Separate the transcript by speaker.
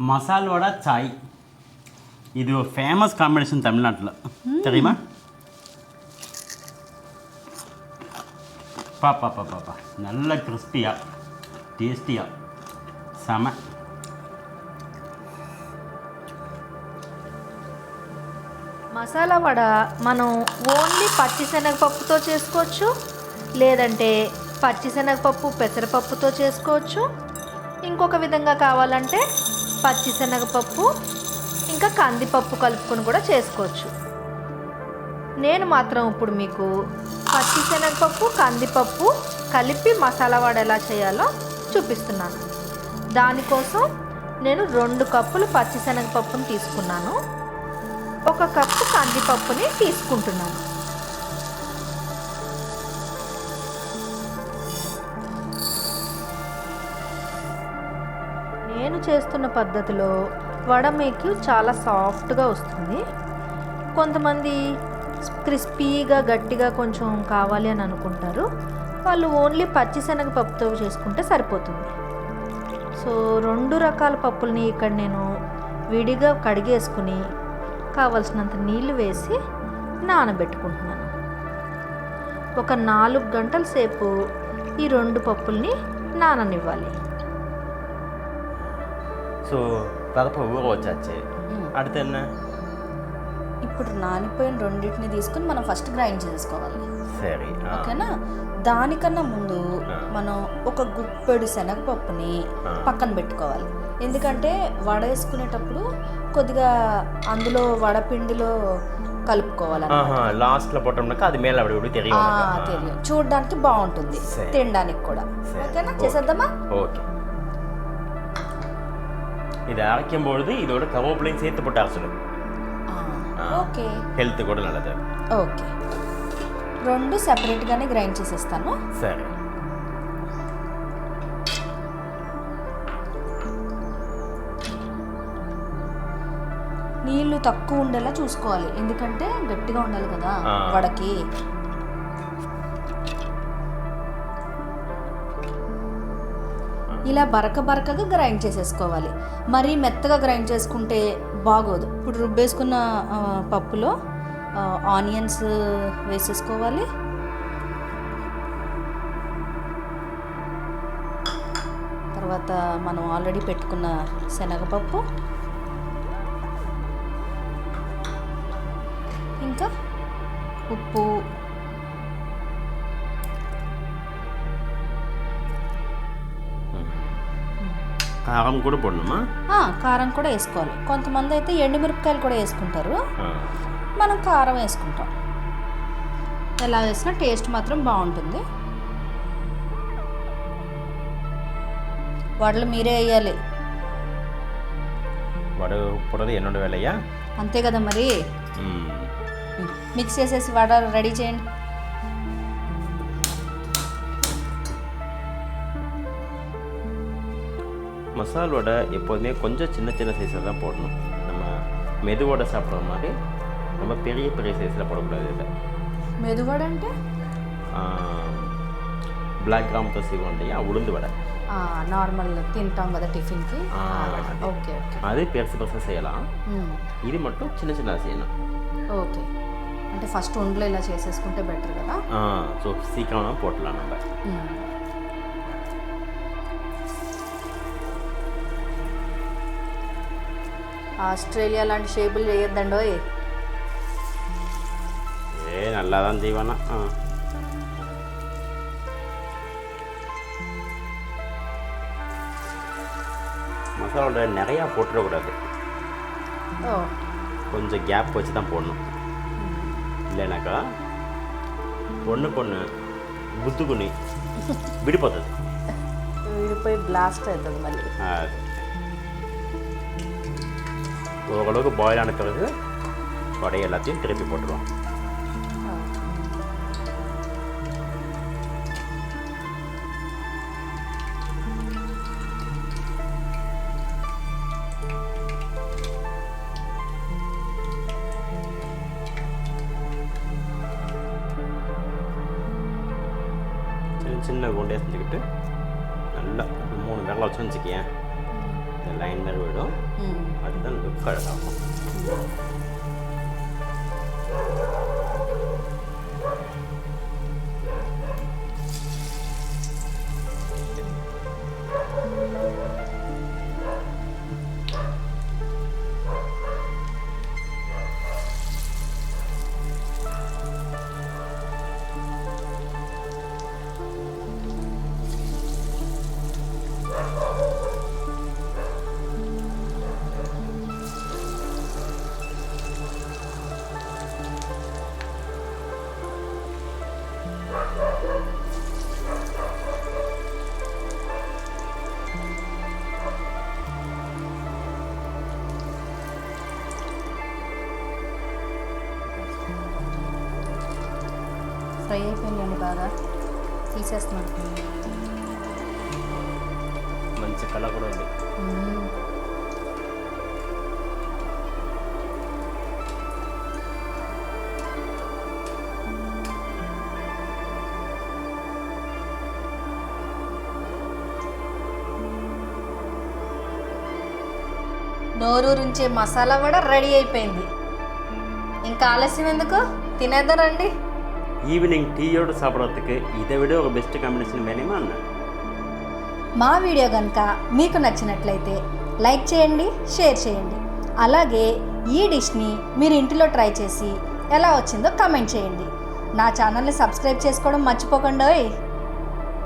Speaker 1: மசால் வடை சாய் இது ஒரு famous combination தமிழ்நாட்டில் தெரியுமா? பாப்பா நல்ல கிறிஸ்பியாக டேஸ்டியாக செம.
Speaker 2: మసాలా వడ మనం ఓన్లీ పచ్చిశనగపప్పుతో చేసుకోవచ్చు, లేదంటే పచ్చిశనగపప్పు పెసరపప్పుతో చేసుకోవచ్చు. ఇంకొక విధంగా కావాలంటే పచ్చిశనగపప్పు ఇంకా కందిపప్పు కలుపుకొని కూడా చేసుకోవచ్చు. నేను మాత్రం ఇప్పుడు మీకు పచ్చిశనగపప్పు కందిపప్పు కలిపి మసాలా వడ ఎలా చేయాలో చూపిస్తున్నాను. దానికోసం నేను 2 కప్పులు పచ్చిశనగపప్పుని తీసుకున్నాను, 1 కప్పు కందిపప్పుని తీసుకుంటున్నాను. నేను చేస్తున్న పద్ధతిలో వడ మీకు చాలా సాఫ్ట్గా వస్తుంది. కొంతమంది క్రిస్పీగా గట్టిగా కొంచెం కావాలి అని అనుకుంటారు, వాళ్ళు ఓన్లీ పచ్చిశనగపప్పుతో చేసుకుంటే సరిపోతుంది. సో 2 రకాల పప్పుల్ని ఇక్కడ నేను విడిగా కడిగేసుకుని కావలసినంత నీళ్లు వేసి నానబెట్టుకుంటున్నాను. ఒక 4 గంటల సేపు ఈ 2 పప్పుల్ని నాననివ్వాలి.
Speaker 1: సో పరప ఊర వచ్చాச்சு அடுத்து என்ன?
Speaker 2: ఇప్పుడు నానిపోయిన రెండింటిని తీసుకుని మనం ఫస్ట్ గ్రైండ్ చేసుకోవాలి.
Speaker 1: సరే,
Speaker 2: ఓకేనా? దానికన్నా ముందు మనం ఒక గుప్పెడు శనగపప్పుని పక్కన పెట్టుకోవాలి. ఎందుకంటే వడ వేసుకునేటప్పుడు కొద్దిగా అందులో వడపిండిలో కలుపుకోవాలి.
Speaker 1: లాస్ట్లో పొట్టంక అది మేల తెలియదు,
Speaker 2: చూడడానికి బాగుంటుంది, తినడానికి కూడా. ఓకేనా, చేసేద్దామా?
Speaker 1: ఓకే. இது அரைக்கும் பொழுது இதோட கருவேப்பிலையும் சேர்த்து போட்டு அரைச்சணும்.
Speaker 2: ఓకే,
Speaker 1: హెల్త్ కూడా నల్లది.
Speaker 2: ఓకే, 2 సెపరేట్గానే గ్రైండ్ చేసేస్తాను.
Speaker 1: సరే.
Speaker 2: నీళ్లు తక్కువ ఉండేలా చూసుకోవాలి, ఎందుకంటే గట్టిగా ఉండాలి కదా వడకి. ఇలా బరకగా గ్రైండ్ చేసేసుకోవాలి. మరీ మెత్తగా గ్రైండ్ చేసుకుంటే బాగోదు. ఇప్పుడు రుబ్బేసుకున్న పప్పులో ఆనియన్స్ వేసేసుకోవాలి. తర్వాత మనం ఆల్రెడీ పెట్టుకున్న శనగపప్పు, ఇంకా ఉప్పు,
Speaker 1: కారం కూడా పోడమా?
Speaker 2: కారం కూడా వేసుకోవాలి. కొంతమంది అయితే ఎండుమిరపకాయలు కూడా వేసుకుంటారు, మనం కారం వేసుకుంటాం. ఎలా వేసినా టేస్ట్ మాత్రం బాగుంటుంది. వడలు మీరే వేయాలి.
Speaker 1: వడ పొడలు ఎన్నో వేలయ్యా?
Speaker 2: అంతే కదా మరి. మిక్స్ చేసేసి వడ రెడీ చేయండి.
Speaker 1: மசால் வடை எப்போதுமே கொஞ்சம் சின்ன சைஸில் தான் போடணும். நம்ம மெது வடை சாப்பிட்ற மாதிரி ரொம்ப பெரிய சைஸில் போடக்கூடாது. இல்லை,
Speaker 2: மெதுவடை అంటే
Speaker 1: బ్లాక్ గ్రామ్తో செய்வோம் இல்லையா, ఉளுந்து వடை.
Speaker 2: నార్మల్ తింటాం కదా టిఫిన్కి. ఓకే,
Speaker 1: அது பெருசு செய்யலாம். ఇది மட்டும் చిన్న செய்யணும்.
Speaker 2: ఓకే, అంటే ఫస్ట్ ఉండలో ఇలా చేసేసుకుంటే బెటర్ కదా.
Speaker 1: సో సీక్రమా పోట్లా நம்ம.
Speaker 2: ఆస్ట్రేలియా లాంటి షేపులు చేయొద్దండో.
Speaker 1: నల్లదాని చేయవన్నా. மசாலா நிறையா போட்டுடக்கூடாது, கொஞ்சம் கேப் வச்சு தான் போடணும். இல்லைனாக்கா ஒன்றுக்கு గుద్దుకుని విడిపోతుంది,
Speaker 2: విడిపోయి బ్లాస్ట్ అవుతుంది మళ్ళీ.
Speaker 1: ஓரளவுக்கு பாயில் ஆன பிறகு வடையை எல்லாத்தையும் திருப்பி போட்டுருவோம். சின்ன சின்ன கொண்டே செஞ்சுக்கிட்டு நல்லா 3 விரலை வச்சு வச்சுக்கேன். லைன் மாதிரி விடும். அதுதான் லுக் அழகாகும்.
Speaker 2: ఫ్రై అయిపోయిందండి, బాగా తీసేస్తున్నాను.
Speaker 1: మంచి కలర్ కూడా ఉంది.
Speaker 2: నోరూరించే మసాలా కూడా రెడీ అయిపోయింది. ఇంకా ఆలస్యం ఎందుకు, తినేద్దాం రండి.
Speaker 1: ஈவினிங் டீயோடு சாப்பிட்றதுக்கு இதை விட ஒரு பெஸ்ட் காம்பினேஷன் வேணுமா అన్న?
Speaker 2: మా వీడియో కనుక మీకు నచ్చినట్లయితే లైక్ చేయండి, షేర్ చేయండి. అలాగే ఈ డిష్ని మీరు ఇంటిలో ట్రై చేసి ఎలా వచ్చిందో కామెంట్ చేయండి. నా ఛానల్ని సబ్స్క్రైబ్ చేసుకోవడం మర్చిపోకండి.